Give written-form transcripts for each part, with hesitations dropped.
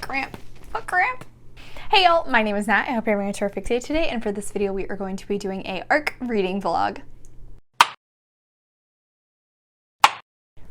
cramp, foot cramp. Hey y'all, my name is Nat. I hope you're having a terrific day today, and for this video we are going to be doing a ARC reading vlog.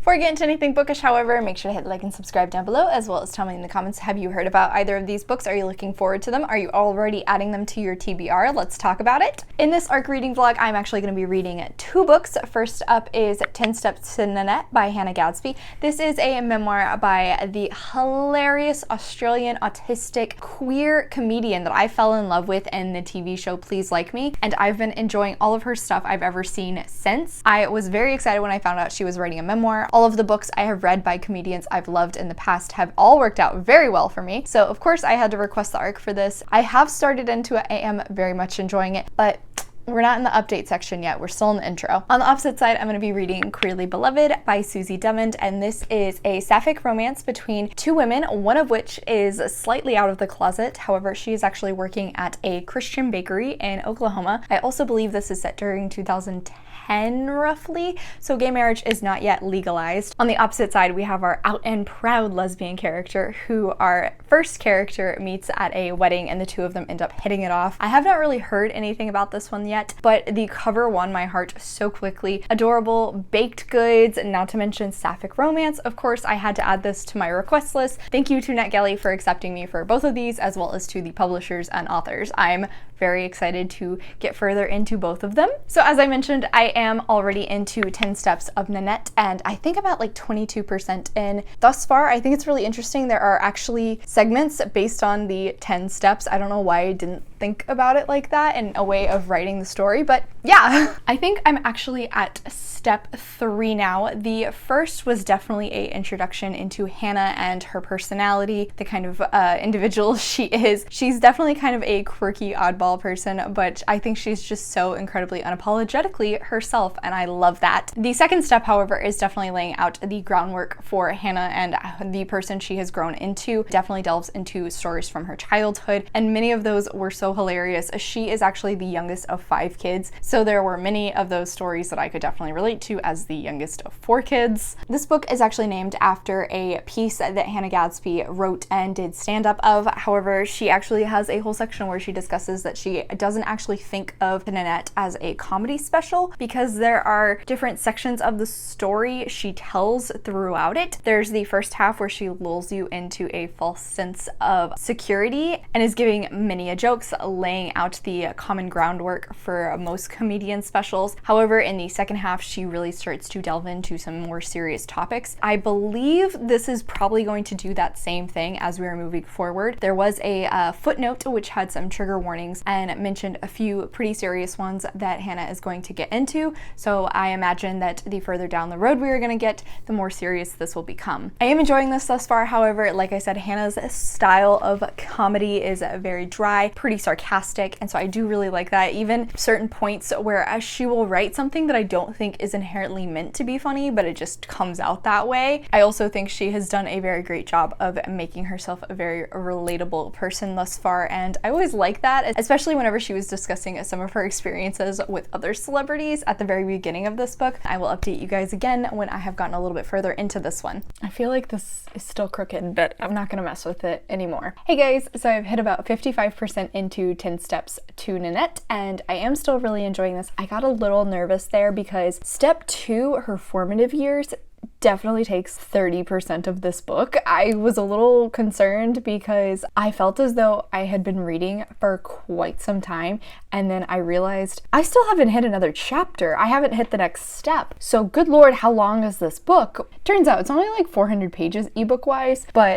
Before we get into anything bookish, however, make sure to hit like and subscribe down below, as well as tell me in the comments, have you heard about either of these books? Are you looking forward to them? Are you already adding them to your TBR? Let's talk about it. In this ARC reading vlog, I'm actually going to be reading two books. First up is 10 Steps to Nanette by Hannah Gadsby. This is a memoir by the hilarious Australian autistic queer comedian that I fell in love with in the TV show Please Like Me, and I've been enjoying all of her stuff I've ever seen since. I was very excited when I found out she was writing a memoir. All of the books I have read by comedians I've loved in the past have all worked out very well for me, so of course I had to request the ARC for this. I have started into it. I am very much enjoying it, but we're not in the update section yet. We're still in the intro. On the opposite side, I'm going to be reading Queerly Beloved by Susie Dumond, and this is a sapphic romance between two women, one of which is slightly out of the closet. However, she is actually working at a Christian bakery in Oklahoma. I also believe this is set during 2010 roughly, so gay marriage is not yet legalized. On the opposite side, we have our out and proud lesbian character, who our first character meets at a wedding, and the two of them end up hitting it off. I have not really heard anything about this one yet, but the cover won my heart so quickly. Adorable baked goods, not to mention sapphic romance. Of course, I had to add this to my request list. Thank you to NetGalley for accepting me for both of these, as well as to the publishers and authors. I'm very excited to get further into both of them. So as I mentioned, I am already into 10 Steps of Nanette, and I think about like 22% in thus far. I think it's really interesting. There are actually segments based on the 10 steps. I don't know why I didn't think about it like that in a way of writing the story, but yeah. I think I'm actually at step 3 now. The first was definitely a introduction into Hannah and her personality, the kind of individual she is. She's definitely kind of a quirky oddball person, but I think she's just so incredibly unapologetically herself, and I love that. The second step, however, is definitely laying out the groundwork for Hannah and the person she has grown into. Definitely delves into stories from her childhood, and many of those were so hilarious. She is actually the youngest of 5 kids, so there were many of those stories that I could definitely relate to as the youngest of 4 kids. This book is actually named after a piece that Hannah Gadsby wrote and did stand-up of. However, she actually has a whole section where she discusses that she doesn't actually think of Nanette as a comedy special, because there are different sections of the story she tells throughout it. There's the first half where she lulls you into a false sense of security and is giving many jokes, laying out the common groundwork for most comedian specials. However, in the second half, she really starts to delve into some more serious topics. I believe this is probably going to do that same thing as we are moving forward. There was a footnote which had some trigger warnings and mentioned a few pretty serious ones that Hannah is going to get into, so I imagine that the further down the road we are going to get, the more serious this will become. I am enjoying this thus far. However, like I said, Hannah's style of comedy is very dry, pretty sarcastic, and so I do really like that. Even certain points where she will write something that I don't think is inherently meant to be funny, but it just comes out that way. I also think she has done a very great job of making herself a very relatable person thus far, and I always like that, especially whenever she was discussing some of her experiences with other celebrities at the very beginning of this book. I will update you guys again when I have gotten a little bit further into this one. I feel like this is still crooked, but I'm not gonna mess with it anymore. Hey guys, so I've hit about 55% into 10 Steps to Nanette, and I am still really enjoying this. I got a little nervous there because step 2, her formative years, definitely takes 30% of this book. I was a little concerned because I felt as though I had been reading for quite some time, and then I realized I still haven't hit another chapter. I haven't hit the next step. So good lord, how long is this book? Turns out it's only like 400 pages ebook wise, but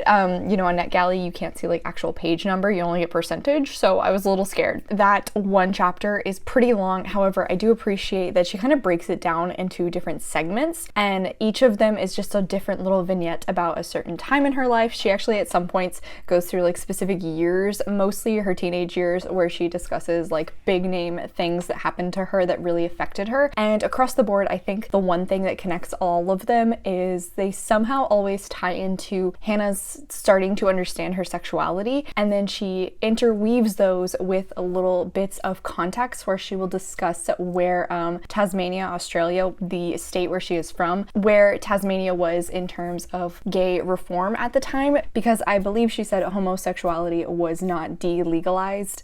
you know, on NetGalley you can't see like actual page number, you only get percentage, so I was a little scared. That one chapter is pretty long. However, I do appreciate that she kind of breaks it down into different segments, and each of them is just a different little vignette about a certain time in her life. She actually at some points goes through like specific years, mostly her teenage years, where she discusses like big name things that happened to her that really affected her. And across the board, I think the one thing that connects all of them is they somehow always tie into Hannah's starting to understand her sexuality, and then she interweaves those with little bits of context where she will discuss where Tasmania, Australia, the state where she is from, where Tasmania Tasmania was in terms of gay reform at the time, because I believe she said homosexuality was not delegalized.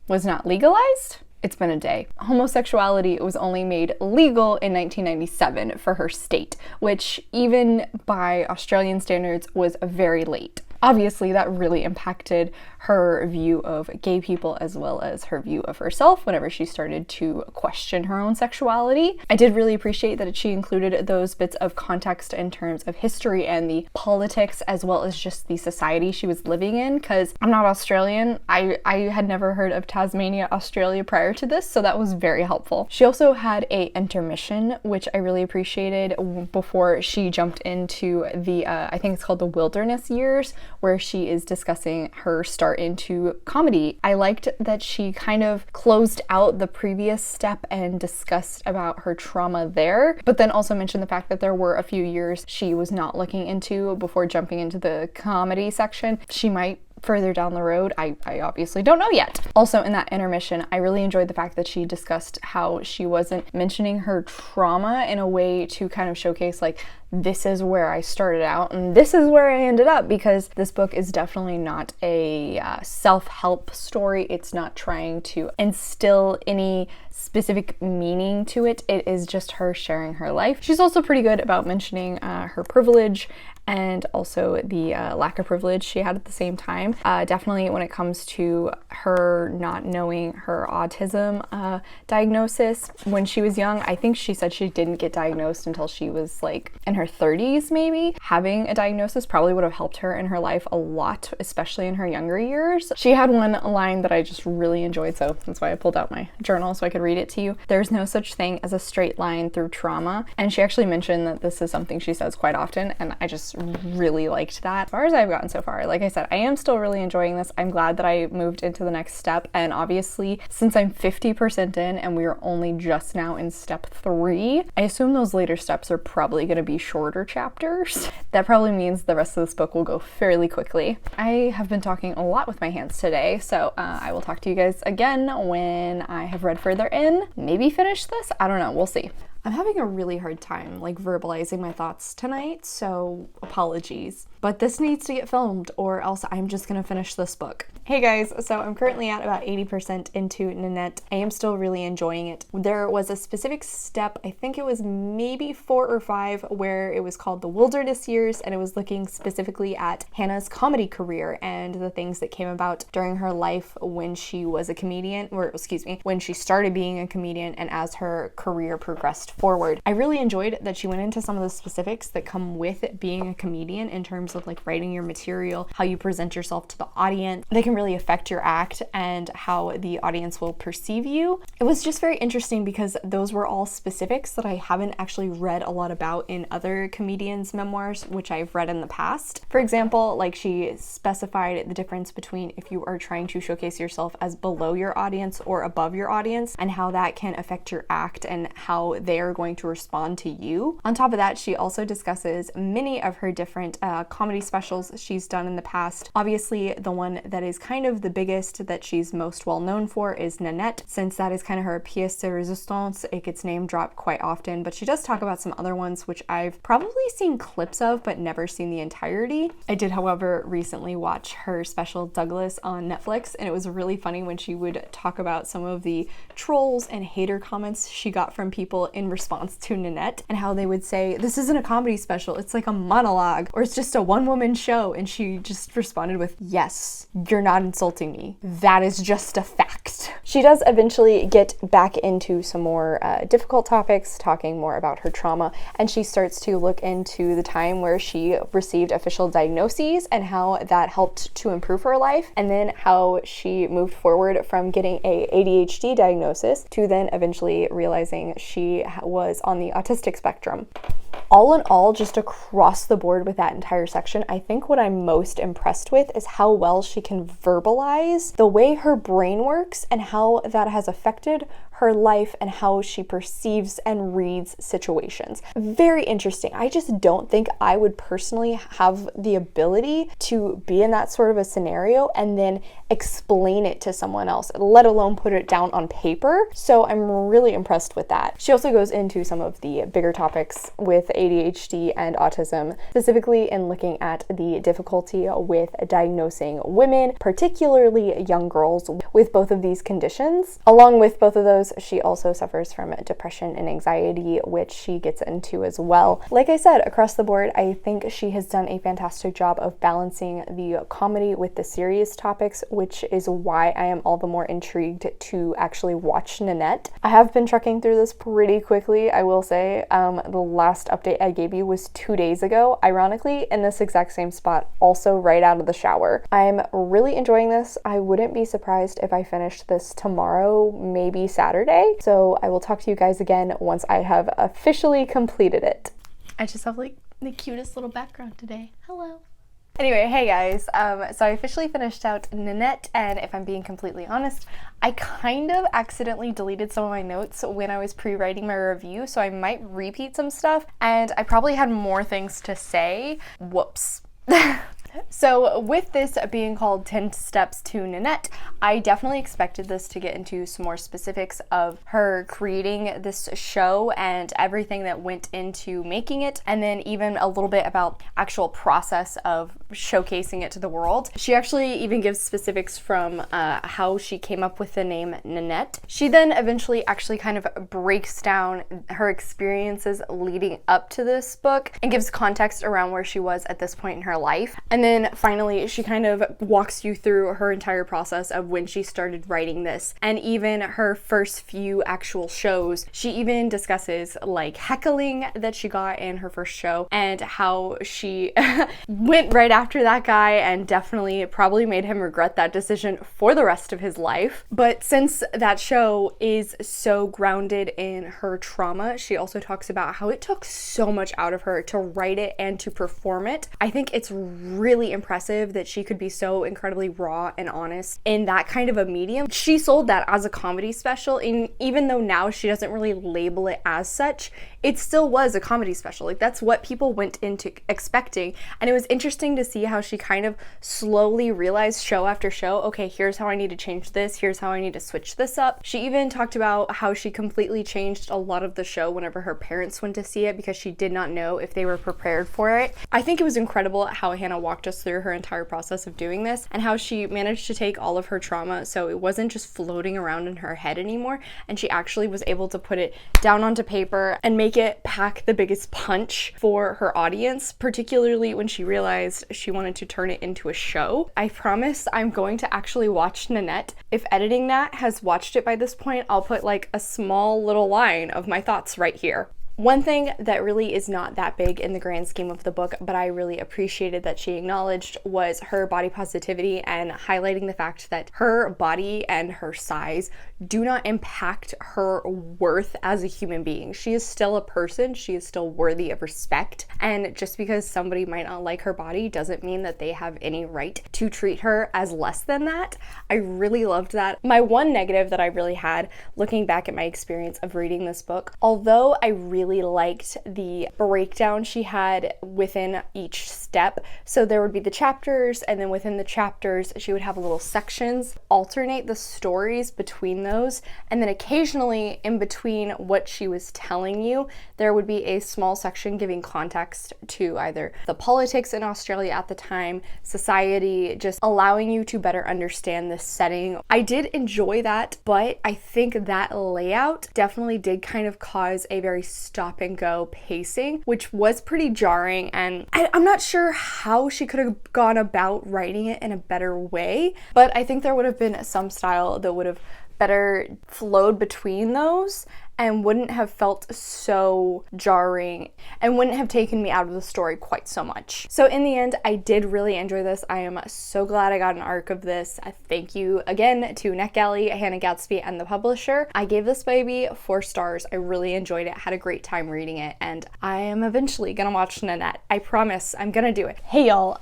Was not legalized? It's been a day. Homosexuality was only made legal in 1997 for her state, which even by Australian standards was very late. Obviously, that really impacted her view of gay people as well as her view of herself whenever she started to question her own sexuality. I did really appreciate that she included those bits of context in terms of history and the politics as well as just the society she was living in, because I'm not Australian. I had never heard of Tasmania, Australia prior to this, so that was very helpful. She also had a intermission, which I really appreciated, before she jumped into the, I think it's called the wilderness years, where she is discussing her start into comedy. I liked that she kind of closed out the previous step and discussed about her trauma there, but then also mentioned the fact that there were a few years she was not looking into before jumping into the comedy section. She might further down the road. I obviously don't know yet. Also in that intermission, I really enjoyed the fact that she discussed how she wasn't mentioning her trauma in a way to kind of showcase like, this is where I started out and this is where I ended up, because this book is definitely not a self-help story. It's not trying to instill any specific meaning to it. It is just her sharing her life. She's also pretty good about mentioning her privilege and also the lack of privilege she had at the same time. Definitely when it comes to her not knowing her autism diagnosis when she was young. I think she said she didn't get diagnosed until she was like in her 30s maybe. Having a diagnosis probably would have helped her in her life a lot, especially in her younger years. She had one line that I just really enjoyed, so that's why I pulled out my journal so I could read it to you. There's no such thing as a straight line through trauma. And she actually mentioned that this is something she says quite often, and I just really liked that. As far as I've gotten so far, like I said, I am still really enjoying this. I'm glad that I moved into the next step, and obviously since I'm 50% in and we are only just now in step 3, I assume those later steps are probably going to be shorter chapters. That probably means the rest of this book will go fairly quickly. I have been talking a lot with my hands today, so I will talk to you guys again when I have read further in, maybe finish this. I don't know, we'll see. I'm having a really hard time like verbalizing my thoughts tonight, so apologies. But this needs to get filmed or else I'm just gonna finish this book. Hey guys, so I'm currently at about 80% into Nanette. I am still really enjoying it. There was a specific step, I think it was maybe 4 or 5, where it was called the Wilderness Years, and it was looking specifically at Hannah's comedy career and the things that came about during her life when she was a comedian, or excuse me, when she started being a comedian and as her career progressed forward. I really enjoyed that she went into some of the specifics that come with being a comedian in terms of like writing your material, how you present yourself to the audience. They can really affect your act and how the audience will perceive you. It was just very interesting because those were all specifics that I haven't actually read a lot about in other comedians' memoirs, which I've read in the past. For example, like she specified the difference between if you are trying to showcase yourself as below your audience or above your audience, and how that can affect your act and how they are going to respond to you. On top of that, she also discusses many of her different comedy specials she's done in the past. Obviously, the one that is kind of the biggest that she's most well known for is Nanette, since that is kind of her pièce de résistance. It gets name dropped quite often, but she does talk about some other ones which I've probably seen clips of but never seen the entirety. I did, however, recently watch her special Douglas on Netflix, and it was really funny when she would talk about some of the trolls and hater comments she got from people in response to Nanette, and how they would say, this isn't a comedy special, it's like a monologue, or it's just a one-woman show, and she just responded with, yes, you're not insulting me, that is just a fact. She does eventually get back into some more difficult topics, talking more about her trauma, and she starts to look into the time where she received official diagnoses and how that helped to improve her life, and then how she moved forward from getting a ADHD diagnosis to then eventually realizing she was on the autistic spectrum. All in all, just across the board with that entire section, I think what I'm most impressed with is how well she can verbalize the way her brain works and how that has affected her life and how she perceives and reads situations. Very interesting. I just don't think I would personally have the ability to be in that sort of a scenario and then explain it to someone else, let alone put it down on paper. So I'm really impressed with that. She also goes into some of the bigger topics with ADHD and autism, specifically in looking at the difficulty with diagnosing women, particularly young girls, with both of these conditions. Along with both of those, she also suffers from depression and anxiety, which she gets into as well. Like I said, across the board, I think she has done a fantastic job of balancing the comedy with the serious topics, which is why I am all the more intrigued to actually watch Nanette. I have been trucking through this pretty quickly, I will say. The last update I gave you was 2 days ago, ironically, in this exact same spot, also right out of the shower. I'm really enjoying this. I wouldn't be surprised if I finished this tomorrow, maybe Saturday. So I will talk to you guys again once I have officially completed it. I just have like the cutest little background today. Hello. Anyway, hey guys, so I officially finished out Nanette, and if I'm being completely honest, I kind of accidentally deleted some of my notes when I was pre-writing my review, so I might repeat some stuff, and I probably had more things to say. Whoops. So with this being called 10 Steps to Nanette, I definitely expected this to get into some more specifics of her creating this show and everything that went into making it, and then even a little bit about actual process of showcasing it to the world. She actually even gives specifics from how she came up with the name Nanette. She then eventually actually kind of breaks down her experiences leading up to this book and gives context around where she was at this point in her life. And then finally, she kind of walks you through her entire process of when she started writing this, and even her first few actual shows. She even discusses like heckling that she got in her first show and how she went right after that guy and definitely probably made him regret that decision for the rest of his life. But since that show is so grounded in her trauma, she also talks about how it took so much out of her to write it and to perform it. I think it's really impressive that she could be so incredibly raw and honest in that kind of a medium. She sold that as a comedy special, and even though now she doesn't really label it as such, it still was a comedy special. Like, that's what people went into expecting, and it was interesting to see how she kind of slowly realized show after show, okay, here's how I need to change this, here's how I need to switch this up. She even talked about how she completely changed a lot of the show whenever her parents went to see it because she did not know if they were prepared for it. I think it was incredible how Hannah walked us through her entire process of doing this and how she managed to take all of her trauma so it wasn't just floating around in her head anymore, and she actually was able to put it down onto paper and make it pack the biggest punch for her audience, particularly when she realized she wanted to turn it into a show. I promise I'm going to actually watch Nanette. If editing that has watched it by this point, I'll put like a small little line of my thoughts right here. One thing that really is not that big in the grand scheme of the book, but I really appreciated that she acknowledged, was her body positivity and highlighting the fact that her body and her size do not impact her worth as a human being. She is still a person, she is still worthy of respect, and just because somebody might not like her body doesn't mean that they have any right to treat her as less than that. I really loved that. My one negative that I really had looking back at my experience of reading this book, although I really liked the breakdown she had within each step. So there would be the chapters, and then within the chapters she would have little sections, alternate the stories between those, and then occasionally in between what she was telling you there would be a small section giving context to either the politics in Australia at the time, society, just allowing you to better understand the setting. I did enjoy that, but I think that layout definitely did kind of cause a very stop and go pacing, which was pretty jarring, and I'm not sure how she could have gone about writing it in a better way, but I think there would have been some style that would have better flowed between those and wouldn't have felt so jarring and wouldn't have taken me out of the story quite so much. So in the end, I did really enjoy this. I am so glad I got an arc of this. Thank you again to NetGalley, Hannah Gadsby, and the publisher. I gave this baby 4 stars. I really enjoyed it, had a great time reading it, and I am eventually gonna watch Nanette. I promise I'm gonna do it. Hey y'all,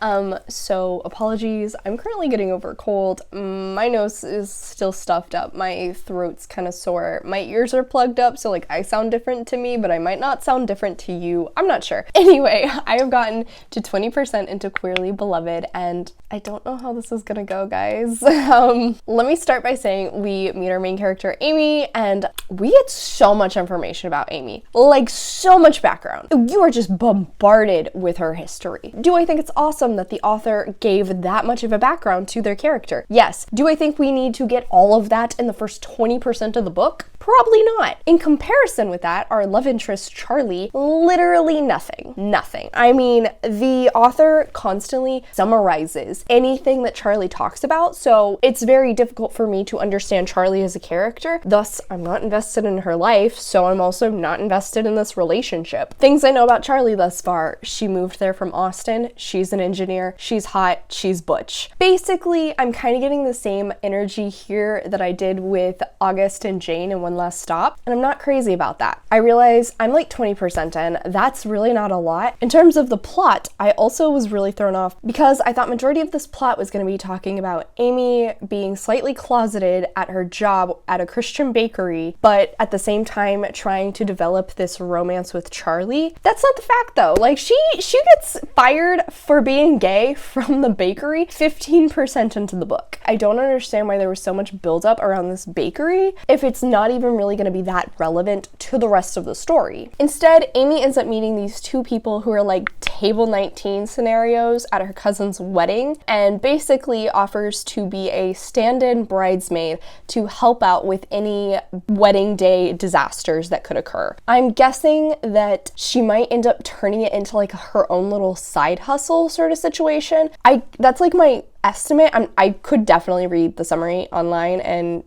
so apologies. I'm currently getting over a cold. My nose is still stuffed up. My throat's kind of sore. My ears are plugged up, so like I sound different to me, but I might not sound different to you. I'm not sure. Anyway, I have gotten to 20% into Queerly Beloved, and I don't know how this is gonna go, guys. Let me start by saying we meet our main character, Amy, and we get so much information about Amy. Like, so much background. You are just bombarded with her history. Do I think it's awesome that the author gave that much of a background to their character? Yes. Do I think we need to get all of that in the first 20% of the book? Probably not. In comparison with that, our love interest, Charlie, literally nothing. Nothing. I mean, the author constantly summarizes anything that Charlie talks about, so it's very difficult for me to understand Charlie as a character. Thus, I'm not invested in her life, so I'm also not invested in this relationship. Things I know about Charlie thus far: she moved there from Austin, she's an engineer, she's hot, she's butch. Basically, I'm kind of getting the same energy here that I did with August and Jane in One Last Stop, and I'm not crazy about that. I realize I'm like 20% in. That's really not a lot. In terms of the plot, I also was really thrown off because I thought majority of this plot was going to be talking about Amy being slightly closeted at her job at a Christian bakery, but at the same time trying to develop this romance with Charlie. That's not the fact though. Like, she gets fired for being gay from the bakery 15% into the book. I don't understand why there was so much buildup around this bakery if it's not even really going to be that relevant to the rest of the story. Instead, Amy ends up meeting these 2 people who are like table 19 scenarios at her cousin's wedding, and basically offers to be a stand-in bridesmaid to help out with any wedding day disasters that could occur. I'm guessing that she might end up turning it into like her own little side hustle sort of situation. That's like my estimate. I could definitely read the summary online and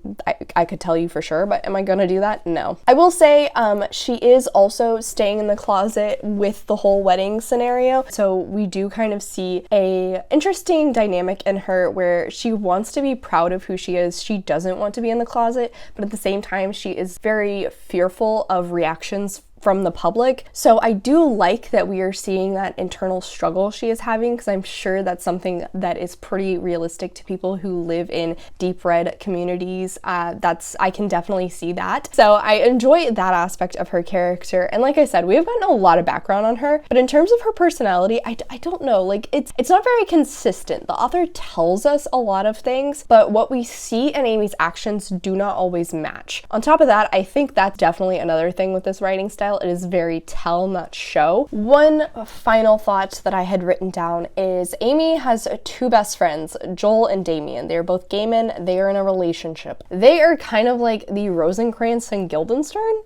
I could tell you for sure, but am I gonna do that? No. I will say she is also staying in the closet with the whole wedding scenario, so we do kind of see a interesting dynamic in her where she wants to be proud of who she is. She doesn't want to be in the closet, but at the same time she is very fearful of reactions from the public. So I do like that we are seeing that internal struggle she is having, because I'm sure that's something that is pretty realistic to people who live in deep red communities. I can definitely see that. So I enjoy that aspect of her character. And like I said, we have gotten a lot of background on her, but in terms of her personality, I don't know, like it's not very consistent. The author tells us a lot of things, but what we see in Amy's actions do not always match. On top of that, I think that's definitely another thing with this writing style. It is very tell, not show. One final thought that I had written down is Amy has 2 best friends, Joel and Damien. They're both gay men. They are in a relationship. They are kind of like the Rosencrantz and Guildenstern.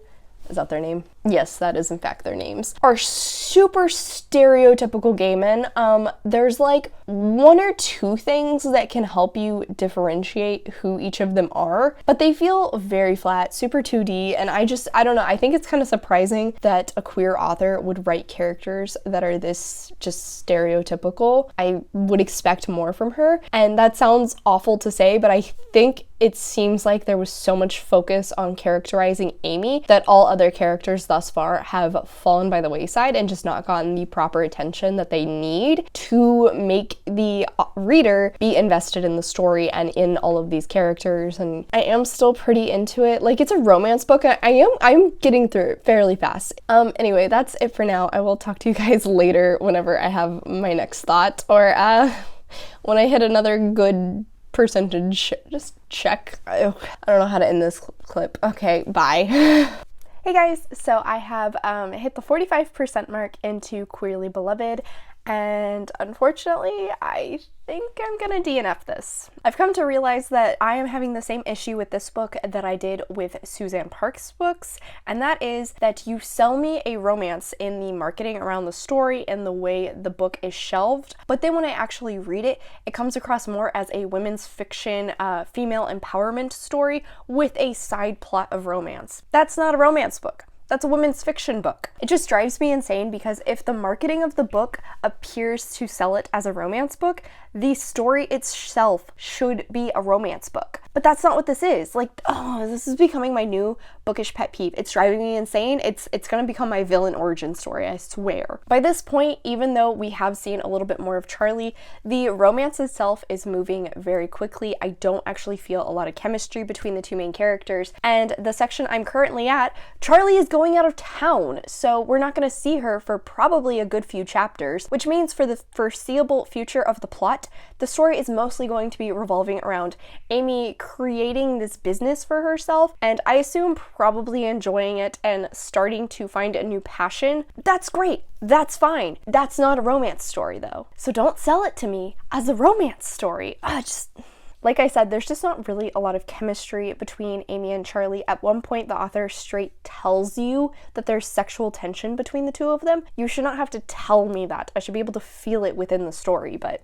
Is that their name? Yes, that is in fact their names. Are super stereotypical gay men. There's like 1 or 2 things that can help you differentiate who each of them are, but they feel very flat, super 2D, and I don't know, I think it's kind of surprising that a queer author would write characters that are this just stereotypical. I would expect more from her, and that sounds awful to say, but I think it seems like there was so much focus on characterizing Amy that all other characters thus far have fallen by the wayside and just not gotten the proper attention that they need to make the reader be invested in the story and in all of these characters. And I am still pretty into it. Like, it's a romance book. I'm getting through it fairly fast. Anyway, that's it for now. I will talk to you guys later whenever I have my next thought, or when I hit another good percentage. Just check. I don't know how to end this clip. Okay, bye. Hey guys, so I have hit the 45% mark into Queerly Beloved, And unfortunately, I think I'm gonna DNF this. I've come to realize that I am having the same issue with this book that I did with Suzanne Parks' books, and that is that you sell me a romance in the marketing around the story and the way the book is shelved, but then when I actually read it, it comes across more as a women's fiction, female empowerment story with a side plot of romance. That's not a romance book. That's a women's fiction book. It just drives me insane because if the marketing of the book appears to sell it as a romance book, the story itself should be a romance book. But that's not what this is. Like, oh, this is becoming my new bookish pet peeve. It's driving me insane. It's gonna become my villain origin story, I swear. By this point, even though we have seen a little bit more of Charlie, the romance itself is moving very quickly. I don't actually feel a lot of chemistry between the two main characters. And the section I'm currently at, Charlie is going out of town, so we're not gonna see her for probably a good few chapters, which means for the foreseeable future of the plot, the story is mostly going to be revolving around Amy creating this business for herself, and I assume probably enjoying it and starting to find a new passion. That's great. That's fine. That's not a romance story though. So don't sell it to me as a romance story. Like I said, there's just not really a lot of chemistry between Amy and Charlie. At one point, the author straight tells you that there's sexual tension between the two of them. You should not have to tell me that. I should be able to feel it within the story, but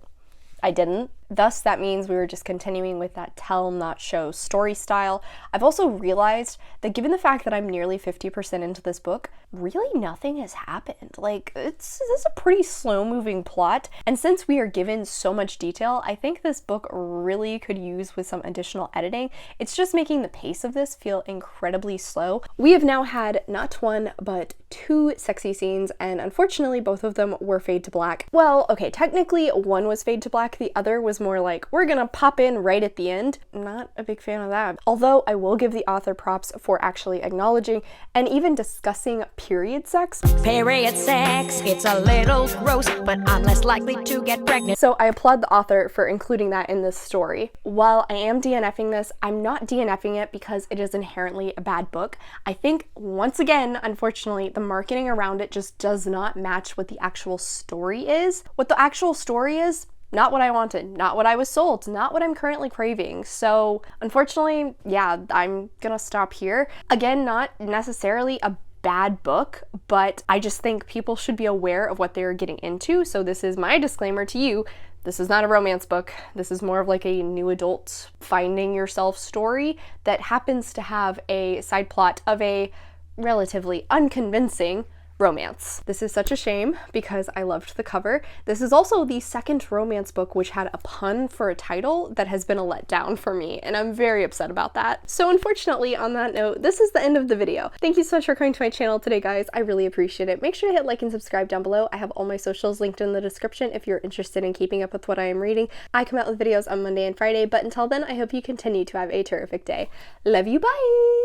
I didn't. Thus, that means we were just continuing with that tell, not show story style. I've also realized that given the fact that I'm nearly 50% into this book, really nothing has happened. Like, this is a pretty slow-moving plot, and since we are given so much detail, I think this book really could use with some additional editing. It's just making the pace of this feel incredibly slow. We have now had not one, but 2 sexy scenes, and unfortunately both of them were fade to black. Well, okay, technically one was fade to black, the other was more like, we're gonna pop in right at the end. Not a big fan of that. Although I will give the author props for actually acknowledging and even discussing period sex. Period sex, it's a little gross, but I'm less likely to get pregnant. So I applaud the author for including that in this story. While I am DNFing this, I'm not DNFing it because it is inherently a bad book. I think, once again, unfortunately, the marketing around it just does not match what the actual story is. What the actual story is, not what I wanted, not what I was sold, not what I'm currently craving. So unfortunately, yeah, I'm gonna stop here. Again, not necessarily a bad book, but I just think people should be aware of what they're getting into. So this is my disclaimer to you. This is not a romance book. This is more of like a new adult finding yourself story that happens to have a side plot of a relatively unconvincing romance. This is such a shame because I loved the cover. This is also the second romance book which had a pun for a title that has been a letdown for me, and I'm very upset about that. So unfortunately, on that note, this is the end of the video. Thank you so much for coming to my channel today, guys. I really appreciate it. Make sure to hit like and subscribe down below. I have all my socials linked in the description if you're interested in keeping up with what I am reading. I come out with videos on Monday and Friday, but until then, I hope you continue to have a terrific day. Love you, bye!